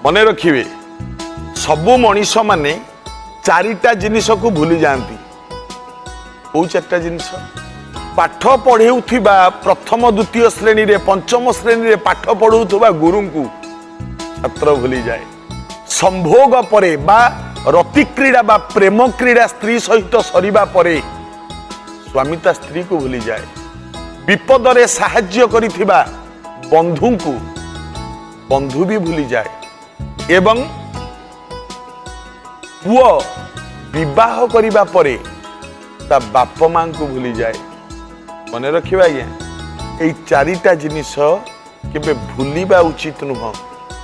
मन रखिए सबु मनीष माने चारिटा जिनिस को भूली जाती। कौ चारिटा जिनिस? पाठ पढ़ाऊा प्रथम द्वितीय श्रेणी रे पंचम श्रेणी रे पाठ पढ़ाऊा गुरु को छात्र भूली जाए। संभोग परे बा रति क्रीड़ा बा प्रेम क्रीड़ा स्त्री सहित सरिबा परे स्वामिता स्त्री को भूली जाए। विपद रे साहाय्य करिथिबा बंधु को बंधु भी भूली जाए। एवं पुओ विवाह करिबा परे ता बाप मां को भूली जाए। मन रखिबा आज्ञा ए चारिटा जिनिस केबे भूलिबा उचित नुह।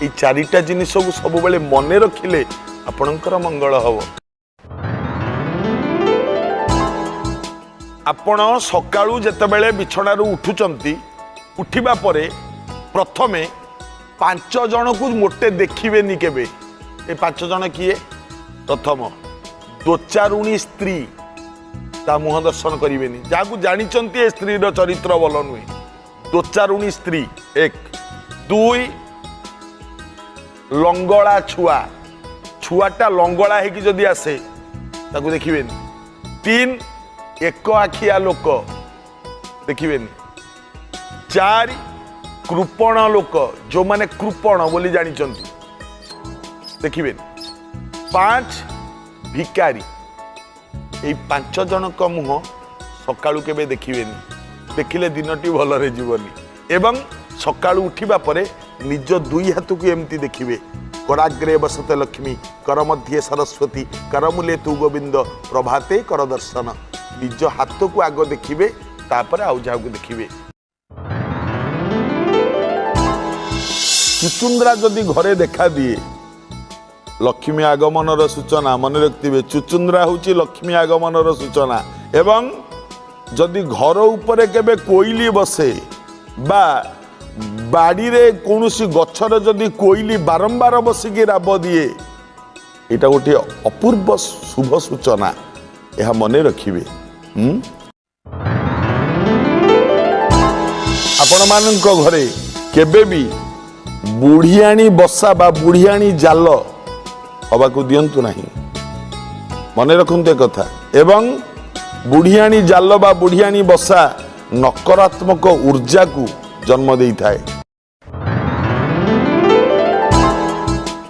ए चारिटा जिनिस को सब बेले मन रखिले आपणकर मंगल हब। आपण सकाळू जेतेबेले बिछणारू उठुचंती उठिबा परे प्रथमे 5 जन को मोटे देखिबेनी केबे। ए 5 जन किए? प्रथम दोचारुणी स्त्री ता मुह दर्शन करिवेनी। जाकू जानिचंती ए स्त्री रो चरित्र भल नुहे। दोचारुणी स्त्री 1 2 लंगड़ा छुआ छुआटा लंगड़ा है कि जदि आसे ताकू देखिवेनी। 3 एक आखिया लोक देखिवेनी। 4 कृपण लोक जो माने कृपण बोली जानिचंती देखिवेनी। 5 भिकारी। ए 5 जन को मुह सकाळू केबे देखिवेनी। देखिले दिनटी भलरे जीवनी। एवं सकाळू उठिबा परे निज 2 हाथ को एमती देखिबे। कराग्रे बसते लक्ष्मी कर मध्ये सरस्वती करमूले तू गोविंद प्रभाते कर दर्शन। निज हाथ को आग देखिबे तापर आउ जा को देखिबे। चुचुंद्रा जदि घरे देखा दिए लक्ष्मी आगमनर सूचना। मन रखिबे चुचुंद्रा होची लक्ष्मी आगमनर सूचना। एवं जदि घर उपरे केबे कोइली बसे बा बाड़ी रे कौनसी गछर जदि कोइली बारंबार बसिकी राब दिए एटा गोटे अपूर्व शुभ सूचना। यह मन रखिबे। आपण मानक घरे केबे भी बुढ़ियाणी बसा बा बुढ़ियाणी जाल हवा को दियंतु नहीं। मन रखते कथा। एवं बुढ़ियाणी जाल बा बुढ़ियाणी बसा नकारात्मक ऊर्जा को जन्म दे थाए।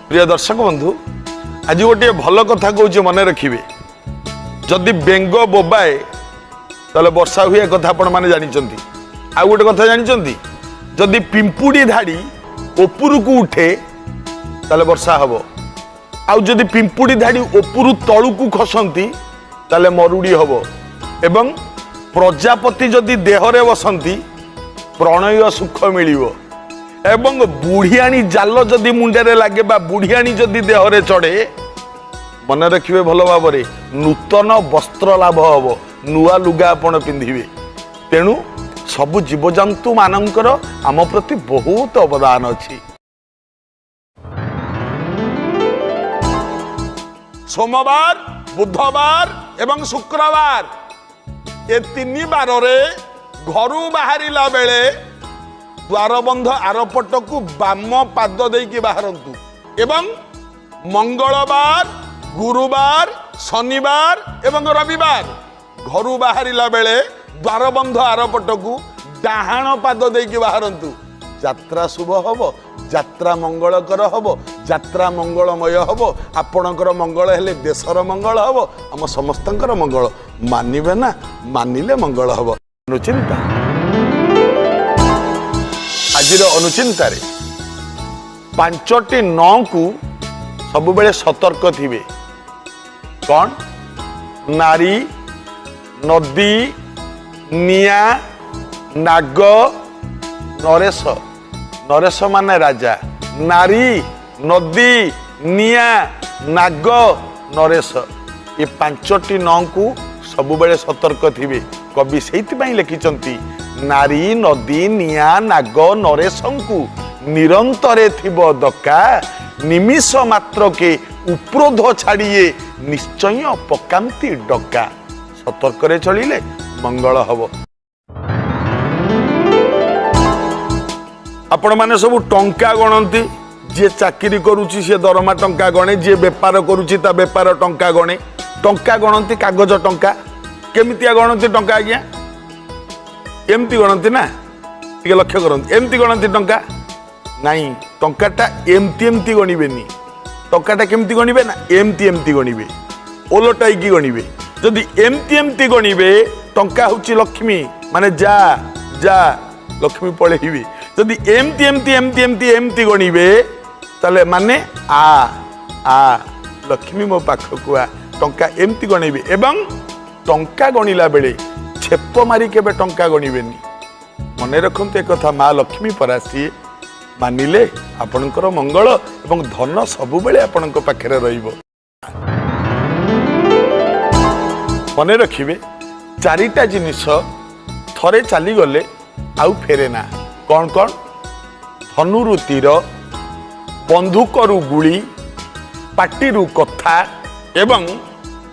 प्रिय दर्शक बंधु आज गोटे भल कथा कहूँ मन रखिए। जदि बेंग बोबाए ताले वर्षा हुए कथा आपण माने जानिचंती। आ गोटे कथा जानिचंती जदि पिंपुड़ी धाड़ी ओपुरु को उठे ताले वर्षा हबो। आउ जदि पिंपुड़ी धाड़ी ओपुरु तळु को खसंती ताले मरुड़ी हबो। एवं प्रजापति जदि देहरे बसंती प्रणय सुख मिलिवो। एवं बुढ़ियाणी जाल जदि मुंडे लगे बा बुढ़ियाणी जदि देहरे चढ़े मन रखिए भल भाव में नूतन वस्त्र लाभ हम नुआ लुगा आपण पिंधिबे। तेणु सबु जीवजंतु मानकर आम प्रति बहुत अवदान अछि। सोमवार बुधवार एवं शुक्रवार ए 3 बार रे घरू बाहरिला बेले द्वारबंध आरपट को बाम पाद देकी बाहरंतु। एवं मंगलवार गुरुवार शनिवार एवं रविवार घरू बाहरिला बेले द्वारबंध आरपट को डाहाण पाद देकी बाहरंतु। यात्रा शुभ हब, यात्रा मंगलकर हब, यात्रा मंगलमय हब। आपणकर मंगल हेले देशर मंगल हब, आम समस्तंकर मंगल। मानिबे ना मानिले मंगल हब। अनुचिंता आजिर अनुचिंता रे 5टी 9 को सब बेले सतर्क थिबे। कौन? नारी, नदी, निया, नाग, नरेश। नरेश माने राजा। नारी, नदी, निया, नाग, नरेश ये 5टी 9 को सब बेले सतर्क थिबे। कवि से लिखिचंती नारी, नदी, निया, नाग, नरेश को निरंतरे थिब दका निमिष मात्र के उपरोध छाड़िए निश्चय पकांती डका। सतर्क रे चलिले मंगल हब। आपण माने सब टंका गणती जी चाकरी करुच्ची सी दरमा टंका गणे, जी बेपार करुच्ची ता बेपार टंका गणे। टंका गणती कागज टंका, केमितिया गणती टंका आज्ञा? एमती गणती ना, टिके लक्ष्य करंती। एमती गणती टंका नहीं, टंकाटा एमती एमती गणिबेनी। टंकाटा केमती गणिबे ना, एमती एमती गणिबे, ओलटाइकी गणिबे। जदि एमती एमती गणिबे टंका होची लक्ष्मी, माने जा जा लक्ष्मी पळेइबे। जदि एमती एमती एमती एमती एमती गणिबे ताले माने आ लक्ष्मी मो पाखकु आ। टंका एमती गणिबे एवं टंका गणिला बेले छेप मारी केबे टंका गणिबेनी। मने रखंतु एक कथा, माँ लक्ष्मी परासी मानिले आपणकर मंगल एवं धन सबु बेले आपणक पाखरे रहिबो। मने रखिबे चारिटा जिनिस थरे चली गले आउ फेरे ना। कौन कौन? धनुरु तीर, बंधुकरु गुली, पाटिरु कथा एवं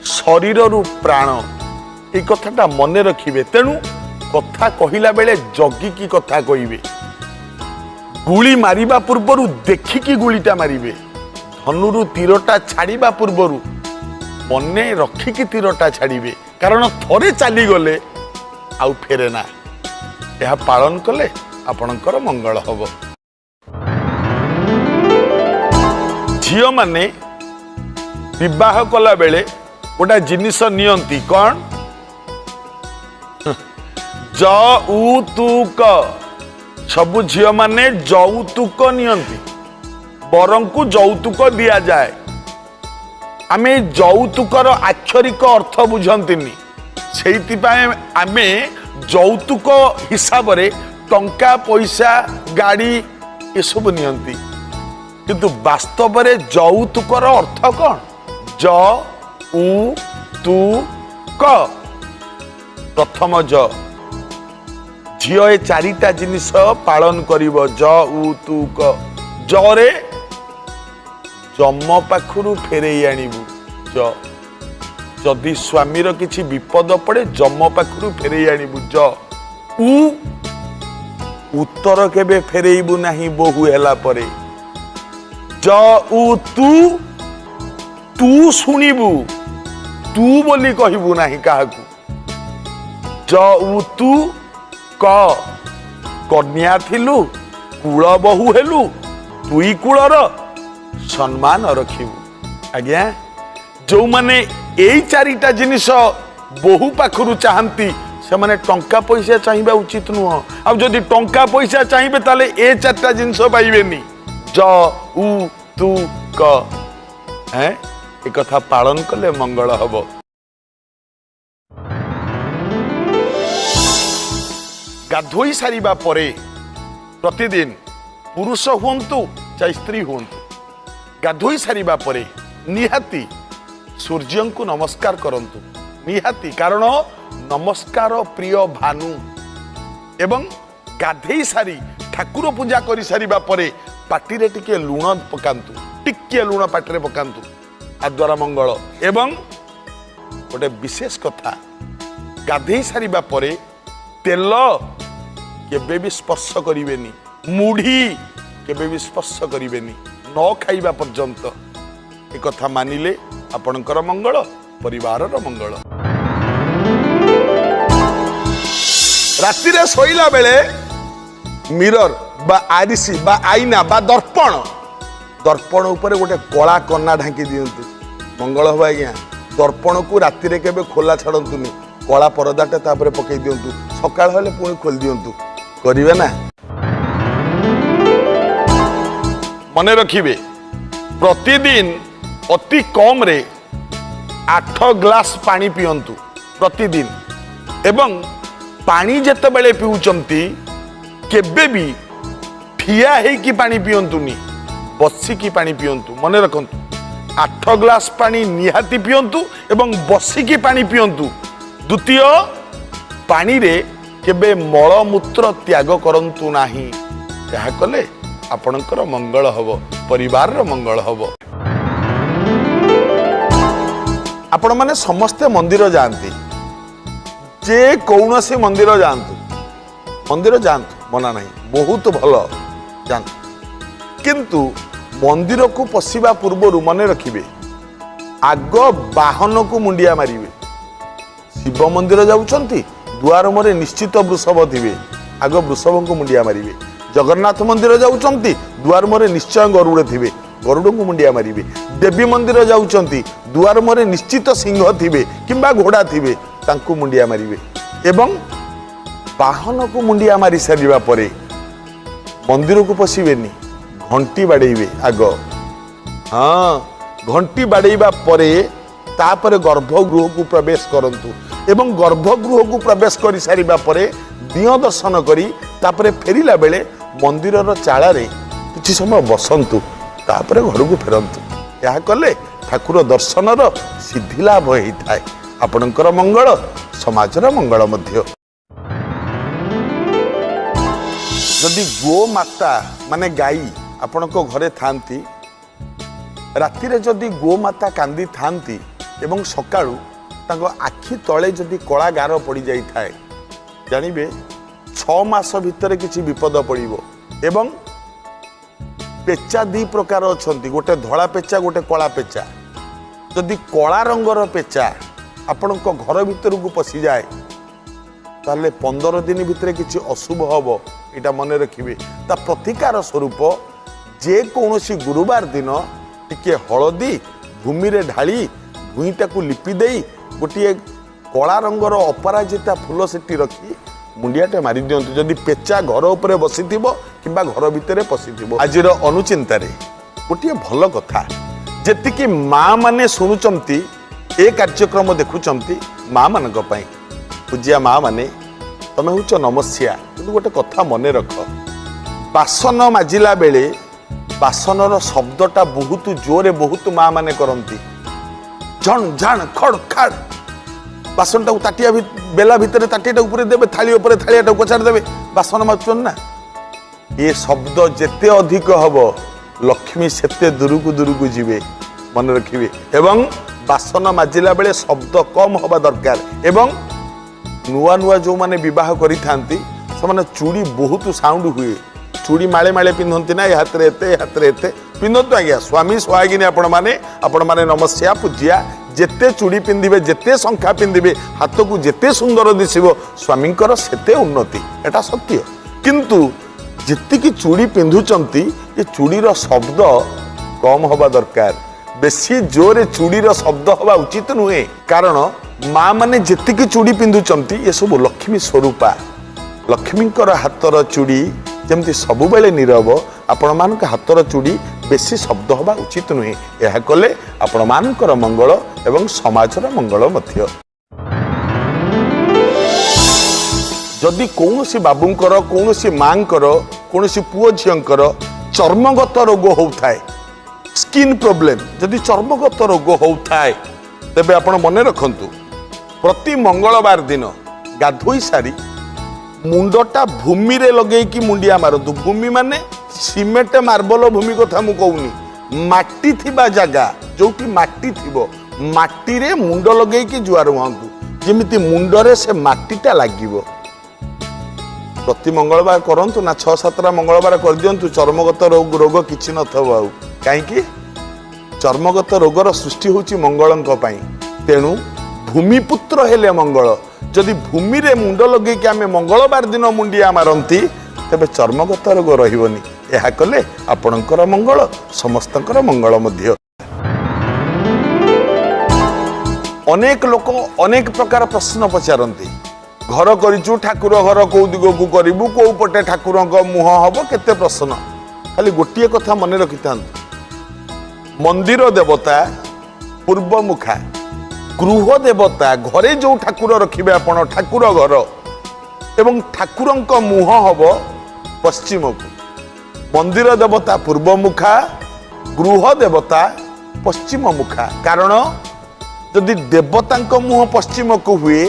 शरीररु प्राण। ये कथाटा मने रखिबे। तेणु कथा कहिला बेले जगिकी कथा कहिबे। गुली मारिबा पूर्वरु देखिकी गुलीटा मारिबे। धनुरु तीरटा छाड़िबा पूर्वरु मने रखिकी तीरटा छाड़िबे, कारण थरे चली गले आउ फेरे ना। यह पालन कले आपणकर मंगल हब। झियो माने विवाह कला बेले गोटा जिनिस नियंती। कौन? जौतुक। सबु झियो माने जौतुक नियंती, बरंकु जौतुक दिया जाए। आमे जौतुकर आक्षरिक अर्थ बुझंतिनी, सेइतिपाए आमे जौतुक हिसाब रे टंका पैसा गाड़ी ये सब नियंती, किंतु वास्तव रे जौतुकर अर्थ कौन? ज उ तु क। प्रथम ज, झियो ए चारिटा जिनिस पालन करिवो। ज उ तु क। जरे जम पाखुरु फेरेई आनिबु। ज जदि स्वामीर किछि विपद पड़े जम पाखुरु फेरेई आनिबु। ज उ उत्तर केबे फेरेइबु नाही बहु हेला परे। ज उ तु तू सुनिबु, तू बोली कहिबु नाही काहाकू। ज उ तु क, कन्या थिलु कुल बहु हेलु, दुई कुलर सम्मान रखिबु। आज्ञा जो माने एई चारिटा जिनिस बहु पाखरु चाहंती से माने टंका पैसा चाहिबा उचित नुह। अब जदि टंका पैसा चाहिबे ताले ए चारटा जिनिस पाइबेनी। ज उ तु क। हैं ए कथा पालन कले मंगल हब। गाधोई सारिबा परे प्रतिदिन पुरुष हुंतु चाहे स्त्री हुंतु, गाधोई सारिबा परे निहाती सूर्य को नमस्कार करंतु। निहाती, कारण नमस्कार प्रिय भानु। एवं गाधेई सारी ठाकुर पूजा करि सारिबा परे पाटिरे टिके लुण पकांतु, टिके लुण पाटिरे पकांतु, आ द्वारा मंगल। एवं गोटे विशेष कथा, गाधेई सारिबा परे तेल केबे भी स्पर्श करिवेनी, मुढ़ी केबे भी स्पर्श करिवेनी, न खाइबा पर्यंत। ए कथा मानिले आपणकर मंगल, परिवारर मंगल। राति रे सोइला बेले मिरर बा आरिसी बा आईना बा दर्पण, दर्पण ऊपर गोटे कला कन्ना ढांकी दियंतु, मंगल हो। आज्ञा दर्पण को राति रे केबे खोला छाड़ंतुनी, कला परदाटा तापरे पकई दियंतु, सकाळ हले पुणी खोल दियंतु। करिवे ना? मने रखिबे प्रतिदिन अति कम रे 8 ग्लास पानी पियंतु प्रतिदिन। एवं पानी जेते बेले पिउचंती केबे भी ठिया हे की पानी पियंतुनी, बसी की पानी पियंतु। मने रखंतु 8 ग्लास पानी निहाती पियंतु एवं बसी की पानी पियंतु। द्वितीय, पानी रे केबे मल मूत्र त्याग करंतु नाही। यह कले आपणकर मंगल हब, परिवार मंगल हब। आपण माने समस्ते मंदिर जाती, जे कौनसी मंदिर जातु, मंदिर जातु, मना नहीं, बहुत भल जातु, किंतु मंदिर को पशिबा पूर्व मन रखिए आग बाहन को मुंडिया मारिबे। शिव मंदिर जाउछंती द्वार मोरे निश्चित वृषभ थिबे आग वृषभ को मुंडिया मारिबे। जगन्नाथ मंदिर जाउछंती द्वार मोरे निश्चय गरुड़ थिबे गरुड़ को मुंडिया मारिबे। देवी मंदिर जाउछंती द्वार मोरे निश्चित सिंह थिबे किंबा घोड़ा थिबे तांको मुंडिया मारिबे। एवं बाहन को मुंडिया मारी सारिबा परे मंदिर को पशिबेनी घंटी बाड़ेबे आग। हाँ घंटी बाड़ेबा परे तापरे गर्भगृह को प्रवेश करंतु एवं गर्भगृह को प्रवेश कर सारिबा परे दियो दर्शन करी तापरे फेरिला बेले मंदिर चालारे किछि समय बसंतु तापरे घर को फेरंतु। या कले ठाकुर दर्शनर सिद्धि लाभ होता है आपणकर मंगल समाजर मंगल मध्य। जदि गो माता माने गाई आपण को घरे थांती राति रे जदि गो माता कांदी थांती एवं सकाळू तांको आखि तले जदि कला गार पड़ जाई थाए जानिबे 6 मास भितर किछि विपद पड़िबो। एवं पेचा दी प्रकार अछंती गोटे धला पेचा गोटे कला पेचा। जदि कला रंगर पेचा आपण को घर भितर को पसी जाए ताले 15 दिन भितर किछि अशुभ हबो एटा मन रखिबे। ता प्रतिकार स्वरूप जे कौनसी गुरुवार दिन टिके हलदी भूमि रे ढाली भूईटा को लिपि देई गोटे कला रंगर अपराजिता फूल सेठी रखी मुंडियाटे मारी दियंतु जदि पेचा घर उपरे बसिथिबो किंबा घर भितरे पसिथिबो। आजिर अनुचिंता रे गोटे भल कथा जेतिकी माँ माने शुणुचंती ए कार्यक्रम देखुचंती माँ मानक पई पूज्या माँ माने तमे हुच नमस्या किंतु गोटे कथा मने रख बासन माजिला बेले बासनर शब्दटा बहुत जोरे बहुत माँ माने करती झण झाण खड़ खाड़ बासन टाक ताटिया बेला भितर ताटिया ऊपर देवे थाली ऊपर थालिया कचाड़ देवे बासन माचुन ना ये शब्द जेते अधिक हब लक्ष्मी सेते दूर को जीवे मन रखिए। एवं बासन माजिला बेले शब्द कम हवा दरकार। एवं नुआ नुआ जो माने विवाह करी थांती से माने चूड़ी बहुत साउंड हुए चूड़ी माले माले पिंधती ना हाथ रे एते पिंधतु आज्ञा स्वामी सुहागिनी आपण माने नमस्या पूज्या जेते चूड़ी पिंधिबे जेते शंखा पिंधिबे हाथ को जेते सुंदर दिसिबो स्वामींकर सेते उन्नति एटा सत्य। किंतु जेतिकी चूड़ी पिंधुचंती ये चूड़ीर शब्द कम हवा दरकार बेसी जोरे चूड़ीर शब्द हवा उचित नुहे। कारण माँ माने जेतिकी चूड़ी पिंधुचंती ये सब लक्ष्मी स्वरूपा लक्ष्मींकर हाथर चूड़ी जमती सबु बेले नीरव आपण मानक हाथर चूड़ी बेसी शब्द हवा उचित नुहे। यह कले आपण मानकर मंगल एवं समाजर मंगल मध्य। जदि कौनसी बाबूंकर कौनसी मांकर कौनसी पुओ झींकर चर्मगत रोग होउथाय स्किन प्रॉब्लम जदि चर्मगत रोग होउथाय तेबे आपण मने रखंतु प्रति मंगलवार दिन गाधोई सारी मुंडटा भूमि रे लगे कि मुंडिया मारतु। भूमि माने सीमेंट मार्बल भूमि कथा मु कहूनी माटी थिबा जगह जोटी माटी थिबो माटी रे मुंड लगे कि जुआर हुआंतु जेमिति मुंडरे से माटीटा लागिबो। प्रति मंगलवार करंतु ना 6-7 मंगलवार कर दियंतु चर्मगत रोग किछि नथबो आउ काहेकि चर्मगत रोगर सृष्टि होछि मंगलंक पई। तेणु भूमिपुत्र हेले मंगल जदि भूमि रे मुंड लगे कि आमे मंगलवार दिन मुंडिया मारंती तेबे चर्मगत रोग रहिबनी। यह कले आपणकर मंगल समस्तकर मंगल मध्य। अनेक लोक अनेक प्रकार प्रश्न पचारती घर करिचु ठाकुर घर कौ दिग को करिबु को पटे ठाकुर मुह हब केते प्रश्न खाली गोटे कथा मन रखि मंदिर देवता पूर्व मुखा गृह देवता घरे जो ठाकुर रखिबे आपण ठाकुर घर एवं ठाकुर मुह हब पश्चिम को मंदिर देवता पूर्व मुखा गृह देवता पश्चिम मुखा। कारण जदि देवता मुह पश्चिम को हुए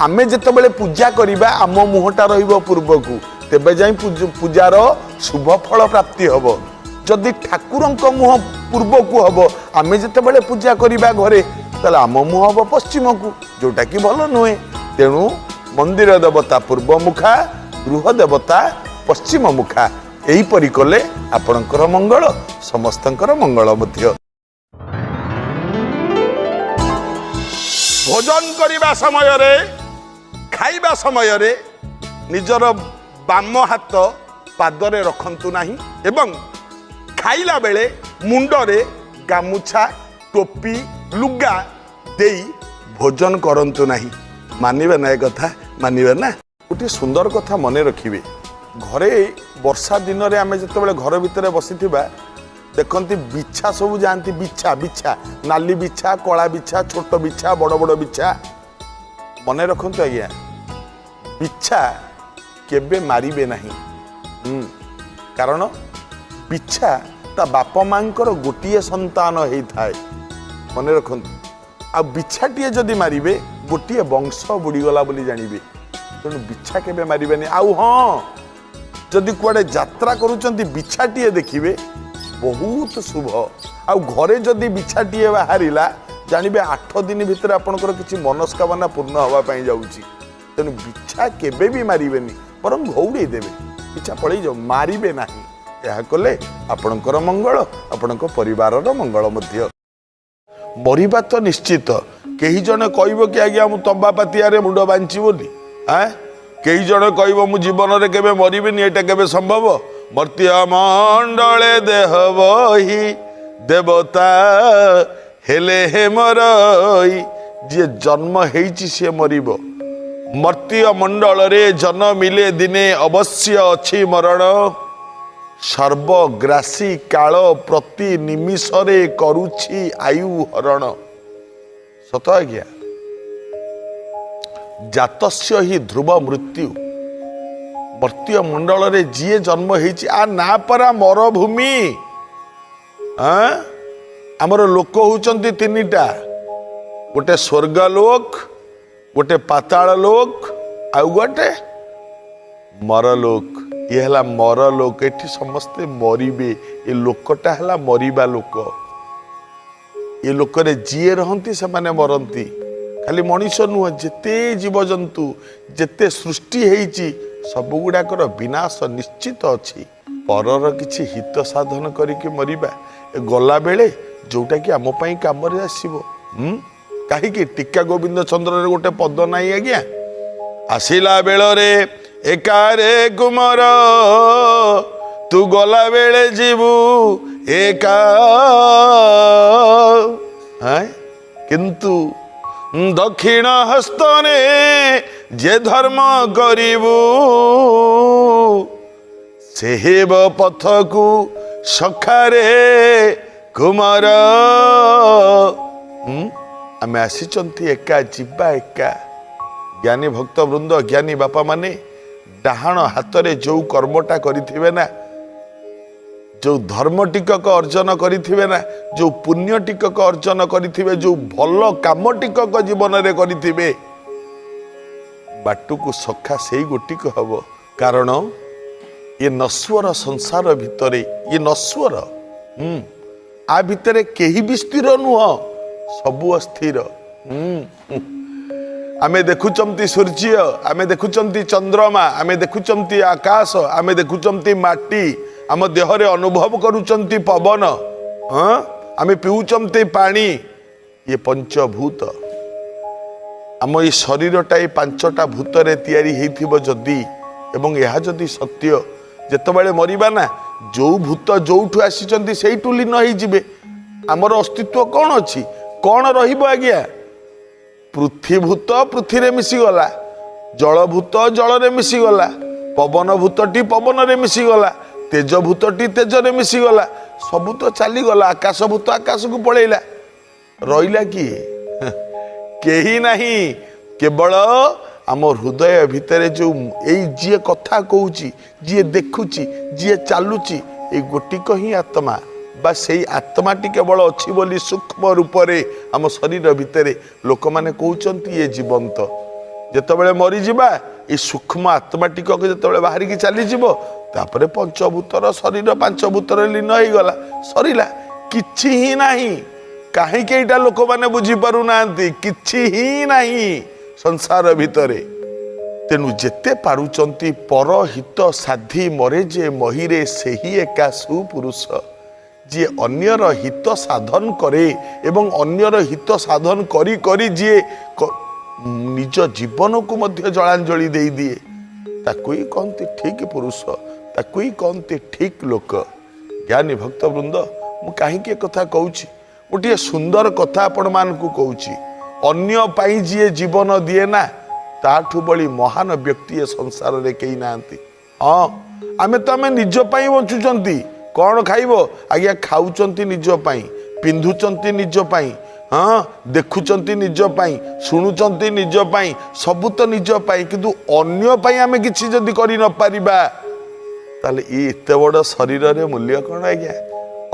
आमे जते बेले पूजा करिबा आम मुहटा रहिबो पूर्व को तेबे जाई पूजार शुभ फल प्राप्ति हबो। जदि ठाकुर मुह पूर्व को हबो आमे जते बेले पूजा करिबा घरे ताले आम मुह हबो पश्चिम को जोटा कि भल नुहे। तेणु मंदिर देवता पूर्व मुखा गृह देवता पश्चिम मुखा एहीपरि कले आपणकर मंगल समस्तंकर मंगल मध्य। भोजन करने समय रे खाइबा समय रे निजर बाम हाथ पादरे रखंतु नाही एवं खाइला बेले मुंडरे गामुछा टोपी लुगा देई भोजन करंतु नाही। मानिबे ना कथा मानिबे ना। गोटे सुंदर कथा मने रखिबे घरे वर्षा दिन रे आमे जतबेले घर भितर बसिथिबा देखंती बिछा सब जानती बिछा बिछा नाली बिछा कला बिछा छोट बिछा बड़ बड़ बिछा मने रखंतु आज्ञा बिछा केबे मारिबे नाही। कारण बिछा ता बाप मांकर गोटिए संतान होई थाए मने रखंतु। आ बिछाटिए जदि मारिबे गोटिए वंश बुड़ीगला बोली जानिबे तेणु बिछा केबे मारिबेनी। आउ हाँ जदि कुआडे यात्रा करूचंती बिछाटिए देखिबे बहुत शुभ। आ घरे जदि बिछाटिए बाहरिला जानिबे 8 दिन भितर आपनकर किछि मनस्कामना पूर्ण हवा पई जाउची। तेणु बिछा केबे भी मारिबेनी परम घौड़ी देबे बिछा पळै जाऊ मारिबे नाही। यह कले आपणकर मंगल आपणक परिवारर मंगल मध्य। मरिबा तो निश्चित कई जने कहब कि आज्ञा मु तंबा पातिया मुंड बांची बोली कई जने कहब मु जीवन रे केबे मरिबिनी एटा केबे संभव। मर्त्य मंडले देह बही देवता हेले हे मरई जे जन्म हेइची से मरिबो। मर्त्य मंडल रे जन्म मिले दिने अवश्य अछि मरण। सर्वग्रासी काल प्रति निमिषरे करुछि आयु हरण। सत आज्ञा जातस्य ही ध्रुव मृत्यु। मर्त्य मंडल रे जीए जन्म हेछि आ ना परा मरभूमि। आमर लोक होउचंती तीनिटा गोटे स्वर्गलोक गोटे पाताल लोक आ गोटे मरलोक। ये हला मरलोक एठी समस्ते मरिबे। ये लोकटा हला मरिबा लोक। ये लोक रे जीए रहंती से माने मरंती। खाली मनीष नुह जेते जीवजंतु जेते सृष्टि हेइची सब गुड़ाकर विनाश निश्चित अछि। परर किछि हित साधन करिके मरिबा गला बेले जोटा कि आम पई काम रे आसीबो। काहे टीका गोविंद चंद्र रे गोटे पद नाही आज्ञा आसिला बेलरे एकारे कुमार तू गला बेले जीवु एका किंतु दक्षिण हस्तने जे धर्म करिबु सेहेब पथकु सखारे कुमार। आमे आसीचंती एका जीवा एका। ज्ञानी भक्त वृंद ज्ञानी बापा माने डाहाण हाथरे जो कर्मटा करिथिबे ना जो धर्म टिकक अर्जन करिथिबे ना जो पुण्य टिकक अर्जन करिथिबे जो भल काम टिकक जीवन रे करिथिबे बाटुकु सखा सेई गोटिक हबो। कारण ये नश्वर संसार भितरे ये नश्वर आ भितरे केही भी स्थिर नुह सबु अस्थिर। आमे देखुचंती सूर्य आमे देखुचंती चंद्रमा आमे देखुचंती आकाश आमे देखुचंती माटी आम देहरे अनुभव करुचंती पवन आमे पिउचंती पानी ये पंचभूत आम ये शरीरटा ये 5टा भूतरे तैयारी हेइथिबो जदी एवं यह जदी सत्य जेतबेले मरिबा ना जो भूत जोठु आसीचंती सेइठु लीन होई जिबे। आमर अस्तित्व कौन अछि कौन रहिबो आज्ञा पृथ्वीभूत पृथ्वी रे मिसिगला जलभूत जल रे मिसिगला पवनभूतटी पवन रे मिसिगला तेजभूतटी तेज रे मिसिगला सबु तो चलीगला आकाशभूत आकाश को पलैला रहिला किए केही नाही केवल आम हृदय भितर जो जी कथा कहूची जी देखुची जी चलुची ये गोटिक ही आत्मा बा से आत्माटी केवल अच्छी बोली सूक्ष्म रूप से आम शरीर भितर लोक मैंने कहते ये जीवंत जितेबाला मरीजा ये सूक्ष्म आत्माटिक जो बाहर की चलीज तापर पंचभूतर शरीर 5 भूतर लीन हो गला सरीला किछि ही नहीं कहीं लोक मैंने बुझी पारु ना किछि ही नहीं संसार भितर तेणु जेते पारुचंती पर हित साधी मरे जे महीरे सेही एका सुपुरुष जी अन्यर हित साधन करे एवं अन्यर हित साधन करी करी जी निज जीवन को मध्य जलांजलि दे दिए ताकू ही कहते ठीक पुरुष ताकू ही कहते ठीक लोक। ज्ञानी भक्त वृंद मु कहीं कथा कहूँ गोटे सुंदर कथा आपण मान को कहूँ अन्य पाई जी जीवन दिए ना ताठू बड़ी महान व्यक्ति ए संसार रे कई नांती। हाँ आमे तो आमे निज पाई बंचुचंती कौन खाइबो आज्ञा खाउचंती निज पाई पिंधुचंती निज पाई हाँ देखुचंती निज पाई शुणुचंती निज पाई सबु तो निज पाई किंतु अन्य पाई आमे किछि जदि करि न पारिबा ताले ई एते बड़ शरीर रे मूल्य कौन आज्ञा।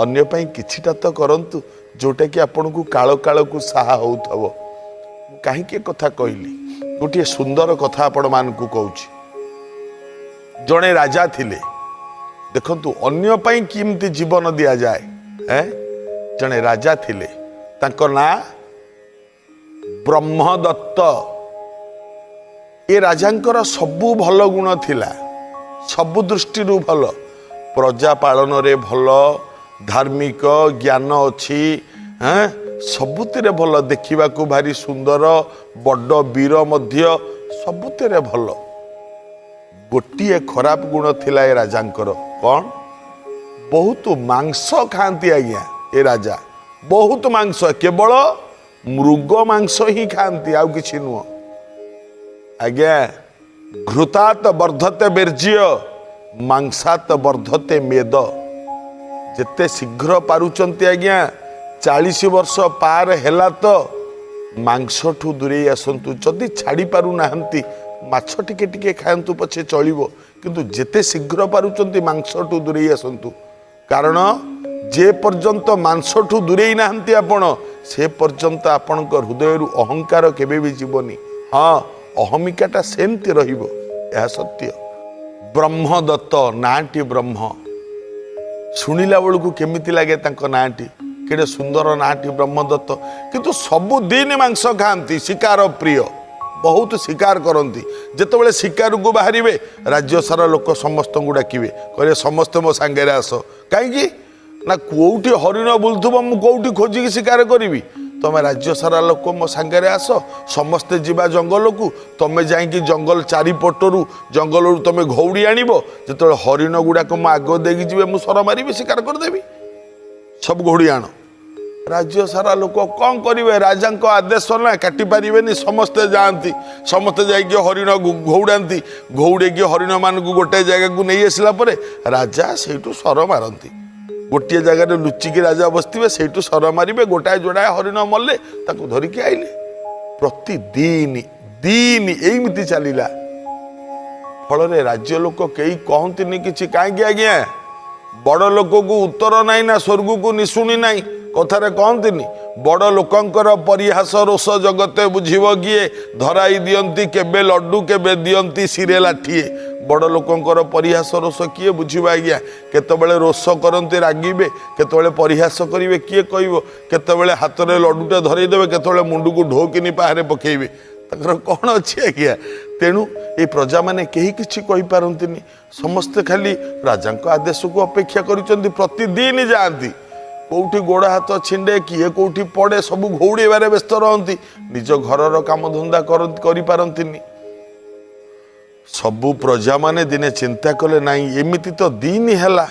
अन्य पाई किछिटा तो करंतु जोटा कि आपन को कालो कालो को साहा होउथबो। कहीं कथा कहली गोटे सुंदर कथा आपण मान को कहूँ जड़े राजा थिले देखंतु अन्य पाई किमती जीवन दिया जाए जड़े राजा थिले तांको ना ब्रह्मदत्त। ए राजांकर सबु भल गुण थिला सबु दृष्टि भल प्रजा पालन रे भल धार्मिक ज्ञान अच्छी सबुतिरे भल देखा भारी सुंदर बड़ वीर मध्य सबुतिरे भल। गोटे खराब गुण थिला ए राजांकर कौन बहुत मांस खाती आज्ञा। ए राजा बहुत मांस केवल मृग मांस ही खाती आउ किछि नुह आज्ञा। घृतात् वर्धते वीर्य मांसात् वर्धते मेद। जेते शीघ्र पारुचंती आज्ञा 40 वर्ष पार हैला तो मांस ठू दूरे आसतु जदि छाड़ी पारु नाहंती माछ टिके टिके खायंतु पछे चलिबो किंतु जेते शीघ्र पारुचंती मांस ठू दूरे आसतु कारण जे पर्यंत मांस ठू दूरे नाहंती आपण से पर्यंत आपणक हृदय रु अहंकार केबे भी जीवनी। हाँ अहमिकाटा सेमती रहिबो यह सत्य। ब्रह्मदत्त नाटी ब्रह्म शुणिला बेलू केमिति लगे तांको नाटी केड़े सुंदर नाटी ब्रह्मदत्त किंतु सबुदिन मांस खाती शिकार प्रिय बहुत शिकार करती। जितेबाला शिकार को बाहर राज्य सारा लोक समस्त को डाकिबे कहे समस्ते मो सांगे आस कहीं ना कौटी हरिण बुलुव मु कौटी खोजिकी शिकार करी तमें राज्य सारा लोक मो सांगे आस समस्ते जीवा जंगल को तमें जाइकी जंगल चारिपटरू जंगल तमें घौड़ी आणव जो हरिण गुड़ाक मु आग देगी जी मुझे सर मारि शिकार करदेवी सब घोड़ी आण। राज्य सारा लोक कौन करेंगे राजा आदेश ना काटी पारे समस्ते जाती समस्ते जाइए हरिण घौड़ाती घौड़े हरिण मान गोटे जगह को नहीं आसला राजा से सर मारती गोटे जगार लुचिकी राजा बसते से सर मारे गोटाए जोड़ाए हरिण मल्ले धरिकी आइले प्रतिदिन दिन एमती चलला फल राज्य लोक कई कहती कि कहीं आज्ञा बड़ लोक को उत्तर नाई ना स्वर्ग को निशुणी नाई कथारे कहती बड़ लोकंकर परिहास रोष जगते बुझीब किए धराई दियंती केबे लड्डू केबे दियंती सिरे लाठिए बड़ लोकंकर परिहास रोष किए बुझीब आज्ञा केतबेले रोष करती रागिबे केतबेले परिहास करिवे किए कहबो केतबेले हाथ में लड्डूटा धरई देबे केतबेले मुंडू को ढोकिनी पाहारे पकेइबे ताकर कौन अच्छी आज्ञा। तेणु ये प्रजा मैंने कहीं किसी कहींपारती समस्ते खाली राजा आदेश को अपेक्षा करिसेंती प्रतिदिन जाती कौटी गोड़ हाथ छिंडे किए कौटी पड़े सब घौड़ेबारे व्यस्त रहती निज घर काम धंदा करिपारंतिनी। सबु प्रजा माने दिने चिंता कले नाई एमिति तो दिन हैला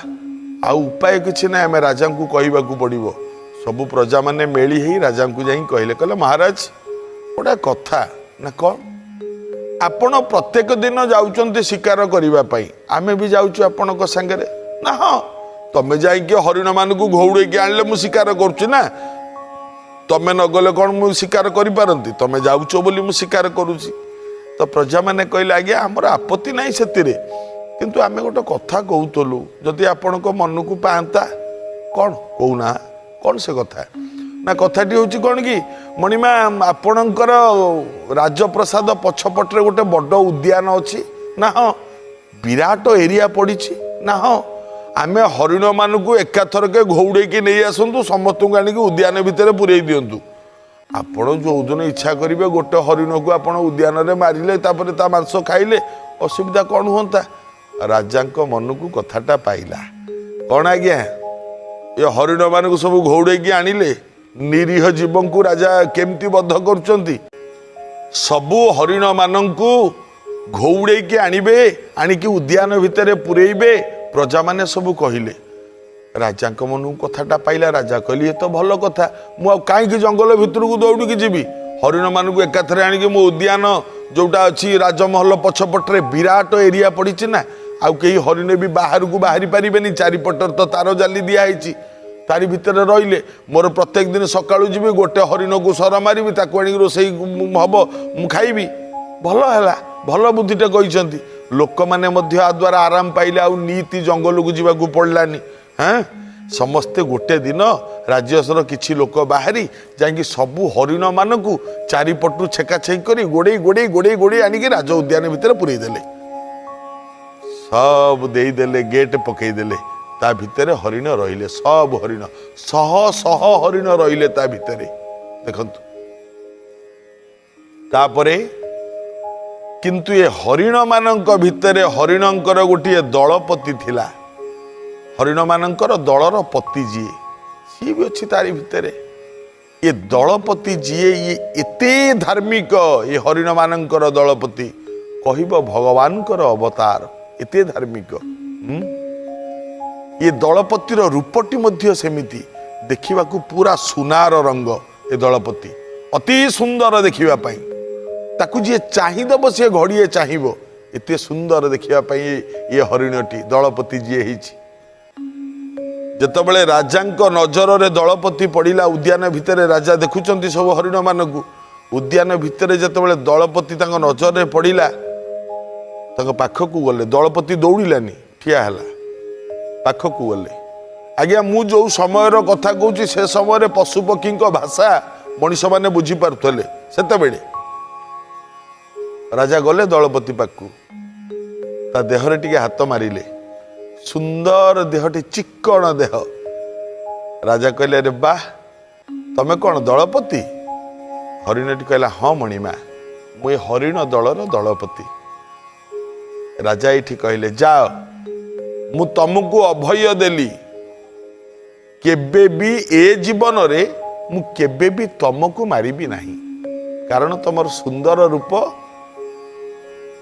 आ उपाय किछि ना आमे राजा को कहबा को पड़िबो। सबु प्रजा माने मेली ही राजा को जाई कहले महाराज गोटा कथा ना कौन आपण प्रत्येक दिन जाउचंती शिकार करिबा पई आमे भी जाउछु आपणक संगे ना। हाँ तमें जाइए हरिण मान को घौड़े आणले मु शिकार करुच्ची ना तमें न गले कौन मु शिकार करिपारंती तमें जाउछो बोली मु शिकार करुच्ची। तो प्रजा मैंने कहले आज्ञा आमर आपत्ति नहीं सेतिरे किंतु आमे गोटे कथा कहूलु जदि आपण मन को पाता कौन कहूना कौन से कथा ना कथाटी हूँ कौन कि मणिमा आपणकर राजप्रसाद पछपटे गोटे बड़ उद्यान अच्छी ना। हाँ विराट एरिया पड़ी ना। हाँ आमे हरिण मान को एकाथरके घौड़े नहीं आसतु समस्त को आणिक उद्यान भितर पूरे दिंतु ଆପଣ ଯୋଉଦିନ इच्छा करेंगे गोटे हरिण को आप उद्यान मारिले तापर ता मांस खाइले असुविधा कौन हुआ। राजा मन को कथाटा पाइला कौन आज्ञा ये हरिण मान सब घौड़े आणिले निरीह जीव को राजा केमती बध कर सबू हरिण मानू घौड़े आणवे आणिकी उद्यान भितर पुरेबे प्रजा माने सब कहले राजा मन को कथाटा पाइला। राजा कहली ये तो भल कथा मु कहीं जंगल भितर को दौड़ी जी हरिण मान को एकाथरे आणिकी मो उद्यान जोटा अच्छी राजमहल पछपटे विराट एरिया पड़ी ना आउ कई हरिण भी बाहर को बाहरी पारे चारिपटर तो तार जाली दिखाई तारी भितर रहिले मोर प्रत्येक दिन सकाळू जी गोटे हरिण को सर मारि ताक आनी रोसई हम मु खाइबी भल है भल बुद्धिटे कहते लोक मैंने आ द्वारा आराम पाइले आउ नीति जंगल को जावाक पड़लानी। हाँ समस्ते गोटे दिन राज्यसर किछि लोक बाहरी जाकि सबू हरिण मान को चारिपटू छेका छेक कर गोड़े गोड़े गोड़े गोड़े आनिक राज उद्यान भितर पुरई देले सब देदेले गेट पकईदेले ता भितर हरिण रहिले सब हरिण शह शह हरिण रहिले ता भितर देखंतु। तापरे किंतु ये हरिण मानक भितर हरिणंकर गोटे दलपति थिला हरिण मानकर दलर पति जीए सी भी अच्छी तारी भितर ये दलपति जीए ये एते धार्मिक ये हरिण मानकर दलपति कहब भगवानकर अवतार एते धार्मिक। ये दलपतिर रूपटी मध्य सेमिति देखा पूरा सुनार रंग ये दलपति अति सुंदर देखा ताकू जी चाहिदब सी घड़िए चाहब एते सुंदर देखा ये हरिणटी दलपति जी जितेबाला राजा नजर रे दलपति पड़ा उद्यान भितर राजा देखुं सब हरिण मानक उद्यान भितर जितेबाला दलपति नजर रे पड़ा पाखक गले दलपति दौड़ानी ठिया है पाखक गले आज्ञा मु जो समय कथा कहूँ से समय पशुपक्षी भाषा मनीष मैंने बुझीपारे से राजा गले दलपति पाखु ता देहरे टिके हाथ मारिले सुंदर देहटी चिक्कण देह राजा कहले अरे बा तमें कौन दलपति हरिणटी कहला हाँ मणिमा मुझे हरिण दलर दलपति। राजा ये कहले जाओ मु तुमको अभय देली केबे भी ए जीवन रे मु केबे भी तुमको मारिबी नहीं कारण तुमर सुंदर रूप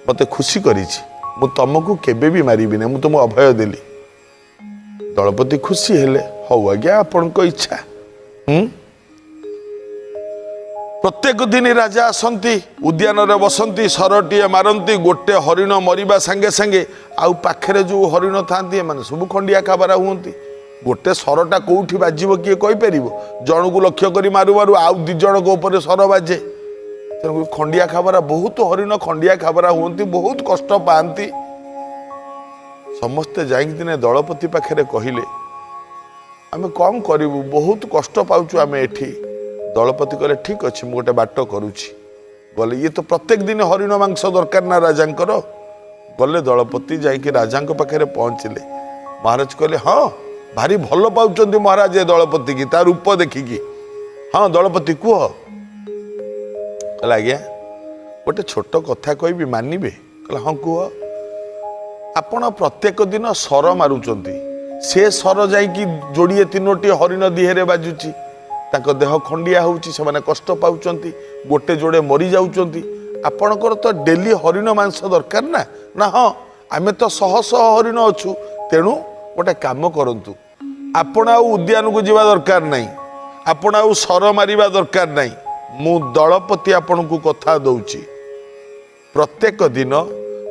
मते खुशी करिछि मु तुमको केबे भी मारिबी नहीं मु तुम अभय देली। दलपति खुशी हेले हौ आज्ञा आपण को इच्छा। प्रत्येक दिन राजा आसती उद्यान रे बसंती सरटीए मारती गोटे हरिण मरिबा संगे संगे आउ पाखरे जो हरिण थांती माने सब खंडिया खाबारा हुंती गोटे सरटा कोठी बाजिबो किए कहि परिबो जण को लक्ष्य करी मारु मारु आउ दि जण को ऊपर सर बाजे तेणु खंडिया खाबारा बहुत हरिण खंडिया खाबारा हुंती बहुत कष्ट पाती समस्ते जाई दिने दलपति पाखरे कहिले आमे कम करिबु बहुत कष्ट पाउछु आमे एठी। दलपति कहले ठीक अच्छे मुझे गोटे बाट करुच्ची गले ये तो प्रत्येक दिन हरिण मांस दरकार ना राजांकर गले दलपति जाकि राजा पाखे पहुँचले महाराज कहले हाँ भारी भल पाँच महाराज ये दलपति की तार रूप देखिकी हाँ दलपति कह कहला आज्ञा गोटे छोट कथा कहबी मानिबे कहला हाँ कह आपण प्रत्येक दिन सर मारुंच से सर जाकि जोड़िए तीनोटी हरिण दिहरे बाजुची ताको देह खंडिया होउची से माने कष्ट पाउचंती गोटे जोड़े मरी जाउचंती आपणकर तो डेली हरिण मांस दरकार ना ना हाँ आमे तो शह शह हरिण अच्छु तेणु गोटे काम करंतु आपण आ उद्यान को जीवा दरकार नहीं आपण आ सर मारिबा दरकार नहीं मु दलपति आपण को कथा दउची प्रत्येक दिन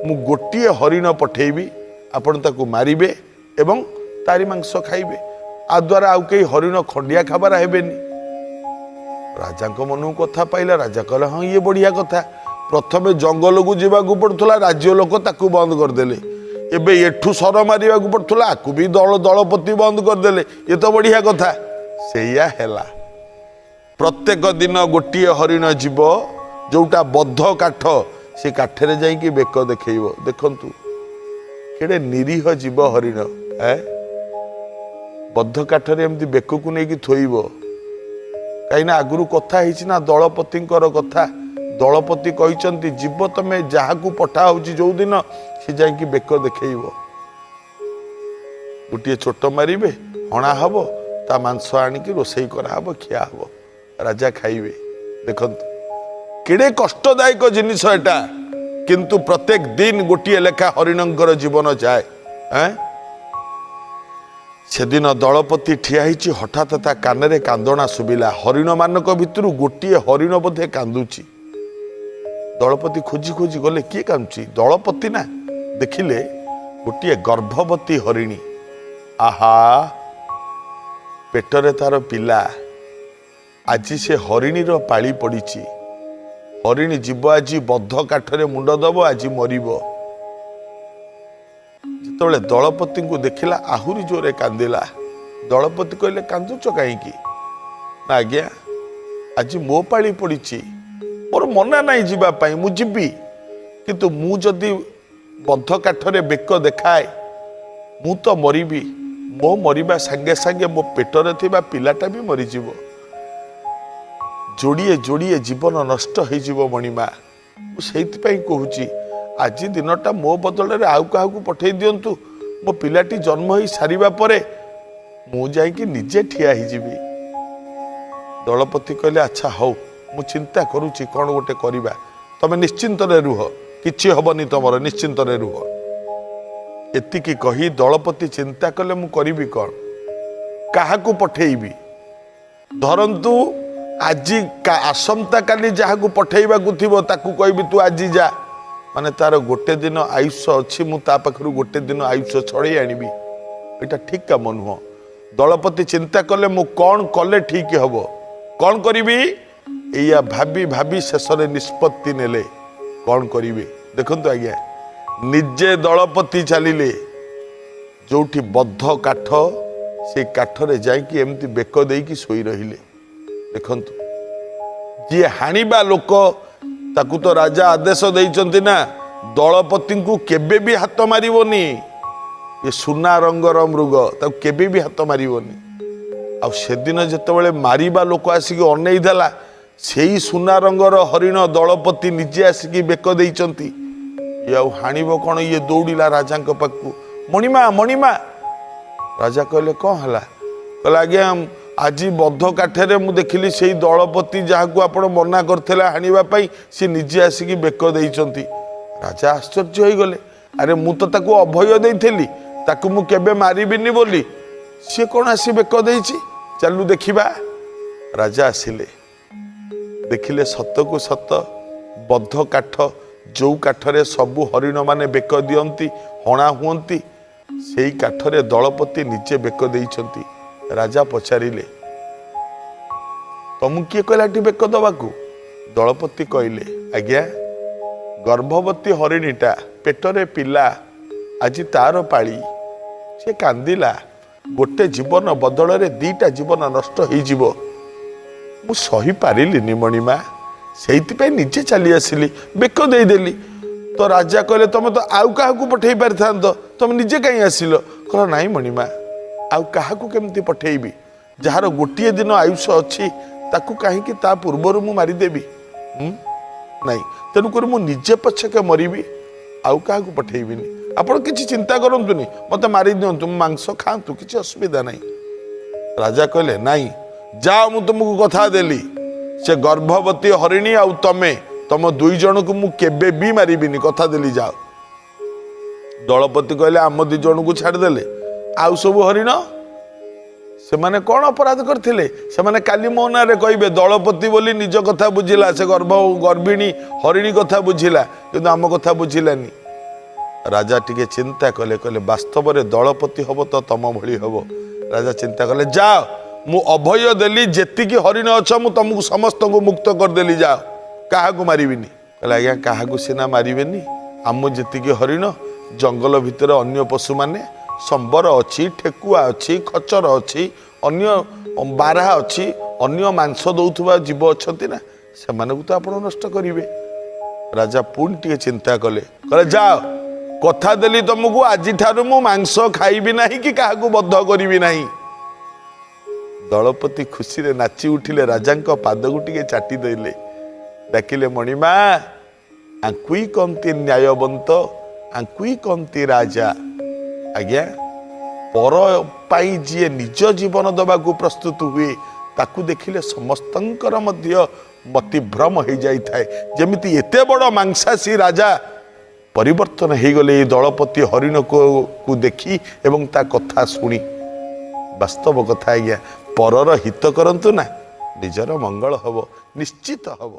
मु गोटिए हरिण पठेबी आपण ताको मारिबे एवं तारी मांस खाइबे आ द्वारा आउ कई हरिण खंडिया खाबार हेबेनी। राजा मन कथा पाइला राजा कहला हाँ ये बढ़िया कथा प्रथमे जंगल को जावाक पड़ुला राज्य लोक ताकू बंद करदेले एबे एठू सर मारिबा पड़ुला आकू भी दलपति बंद करदेले ये तो बढ़िया कथा सेया हैला। प्रत्येक दिन गोटे हरिण जीव जोटा बद्ध काठ से काठरे जाइकी बेक देखइबो देखंतु केडे निरीह जीव हरिण है बद्ध काठरे एमती बेक को नहीं थोइबो कहीं आगु कथा ना दलपति कथा दलपति कहते जीव तमें जहाँ को पठा हो जो दिन सी जा बेक देखेब गोटे छोट मारे हणा हम ता मांस आणिक रोसई कराब खिया हम राजा खाइबे। देखु केड़े कष्टदायक जिनिस एटा किंतु प्रत्येक दिन गोटे लेखा हरिणंकर जीवन जाए। से दिन दलपति ठिया होती हठात ता कान कांदना शुभिला हरिण मानक भितर गोटे हरिण बोधे कांदुची। दलपति खोजी खोजी गले किए कांदुची दलपति ना देखिले गोटे गर्भवती हरिणी आहा पेटरे तार पिला आज से हरिणी पाली पड़ी हरिणी जीव आज बद्ध काठरे मुंड दब आज मरिब। जिते दलपति को देखला आहुरी जोरे कांदिला। दलपति कहले कांदुच कहीं ना आज्ञा आज मो पाली पड़ी मोर मना नहीं जीवाई मु जीवी किंतु मु जदि बद्ध काठरे बेक देखाए मु तो मरिबी मो मरिबा संगे संगे मो पेटरे थिबा पिलाटा भी मरीजिवो जोड़िए जोड़िए जीवन नष्ट हो मणिमा। से कहूँ आज दिनटा मो बदल आउ क्या पठे दिंतु मो पिलाटी जन्म हो सारिबा परे मु जाइकी निजे ठिया ही। दलपति कहले अच्छा हौ मु चिंता करुची कौन गोटे करवा तमें निश्चिंत रुह किछि हबनी तमर निश्चिंत रुह। एतिकी कही दलपति चिंता कले मु करिबी कौन काहा को पठेइबी धरंतु आज आसंता काली जहाँ को पठेबा थी ताकू कहबी तू आज जा माने तार गोटे दिन आयुष अच्छी मुता पाखरु गोटे दिन आयुष छड़े आनिबी एटा ठीक काम नुह। दलपति चिंता कले मु कौन कले ठीक हब कौन करिबी एया भाभी भाभी शेष निष्पत्ति नेले कौन करिबे। देखंतु आज्ञा निजे दलपति चलिले जोठी बद्ध काठ से काठरे जाइकी एमती बेक देकी सोई रहिले। देखंतु जी हाणिबा लोक ताकू तो राजा आदेश देइचंती ना दलपति को केबे भी हाथ मारिबोनी ये सुना रंगर मृग ताकू केबे भी हाथ मारिबोनी। आ सेदिन जेतेबेले मारिबा लोक आसिक अनेई देला सेई सुना रंगर हरिण दलपति निजे आसिक बेक देइचंती ये आउ हाणिबो कौन ये दौड़िला राजा पाखू मणिमा मणिमा। राजा कहले कौन हला कहला आज्ञा आज बद्ध काठरे मु देखिली से दलपति जहाँ को आपण मना करथिला हाणिबा पई से निजे आसिक बेक देइचंती। राजा आश्चर्य हो गले अरे मु तो ताकू अभय देइथेली ताकू मु केबे मारिबिनी बोली सी कौन आसी बेक देइची चलू देखिबा। राजा आसिले देखिले सत को सत बद्ध काठ जो काठरे सबु हरिण माने बेक दियंती हणा हुंती सेई काठरे दलपति निजे बेक देइचंती। राजा पचारिले तुम किए कहला बेक दबाकू दलपति कहले आज्ञा गर्भवती हरिणीटा पेटरे पिला आज तार पाली से कांदिला गोटे जीवन बदल रे दीटा जीवन नष्ट हो मु सही पारिलिनी मणिमा से निजे चली आसिली बेक देदेली। तो राजा कहले तुम तो आउ क्या पठे पारि था तुम निजे कहीं आसिल कहला नाई मणिमा आउ क्या केमती पठेबी जार गोटे दिन आयुष अच्छी ताकू कहीं ता पूर्वर मु मारिदेवी नाई तेणुक मु निजे पछके मरबी आउ क्या पठेबिनी आपण किसी चिंता करतुनि मत मारी दिंतु मांस खातु किसी असुविधा नहीं। राजा कहले नाई जाओ मु तुमको कथा देली से गर्भवती हरिणी आउ तमे तुम दुई जन को मु केबे भी मारिबिनी कथा देली जाओ। दलपति कहले आम दी जन को छाड़देले आउ सब हरिण से माने कौन अपराध करथिले से माने काली मो ना रे कहबे दलपति बोली निज कथा बुझिला से गर्भिणी हरिणी कथा बुझिला किंतु आम कथा बुझिलानी। राजा टिके चिंता कले कहले वास्तव रे दलपति हब तो तम भली हब। राजा चिंता कले जाओ मु अभय देली जेतिकी हरिण अछ मु तुमको समस्त को मुक्त कर देली जाओ काहा को मारिबिनी कहले आज्ञा काहा को सिना मारिबेनी आम जेतिकी हरिण जंगल भितर अन्य पशु माने संबर अच्छी ठेकुआ अच्छी खचर अच्छी अन्य बारहा अच्छी अन्य मांस दौथुवा जीव अच्छी ना से तो आप नष्ट करेंगे। राजा पुणी टे चिंता कले कहले जाओ कथा देली तुमको आज ठारू मु मांस खाइबी नहीं कि क्या बद्ध करी नहीं। ଦଳପତି ଖୁସିରେ ନାଚି ଉଠିଲେ, ରାଜାଙ୍କ ପାଦକୁ ଟିକେ ଚାଟି ଦେଲେ, ଡାକିଲେ ମଣିମା ଆଙ୍କୁଇ କହନ୍ତି ନ୍ୟାୟବନ୍ତ, ଆଙ୍କୁଇ କହନ୍ତି ରାଜା। ଆଜ୍ଞା, ପର ପାଇଁ ଯିଏ ନିଜ ଜୀବନ ଦେବାକୁ ପ୍ରସ୍ତୁତ ହୁଏ ତାକୁ ଦେଖିଲେ ସମସ୍ତଙ୍କର ମଧ୍ୟ ମତିଭ୍ରମ ହେଇଯାଇଥାଏ। ଯେମିତି ଏତେ ବଡ଼ ମାଂସାଶୀ ରାଜା ପରିବର୍ତ୍ତନ ହେଇଗଲେ এই ଦଳପତି ହରିଣକୁ ଦେଖି ଏବଂ ତା କଥା ଶୁଣି। ବାସ୍ତବ କଥା ଆଜ୍ଞା, ପରର ହିତ କରନ୍ତୁ ନା, ନିଜର ମଙ୍ଗଳ ହବ, ନିଶ୍ଚିତ ହବ।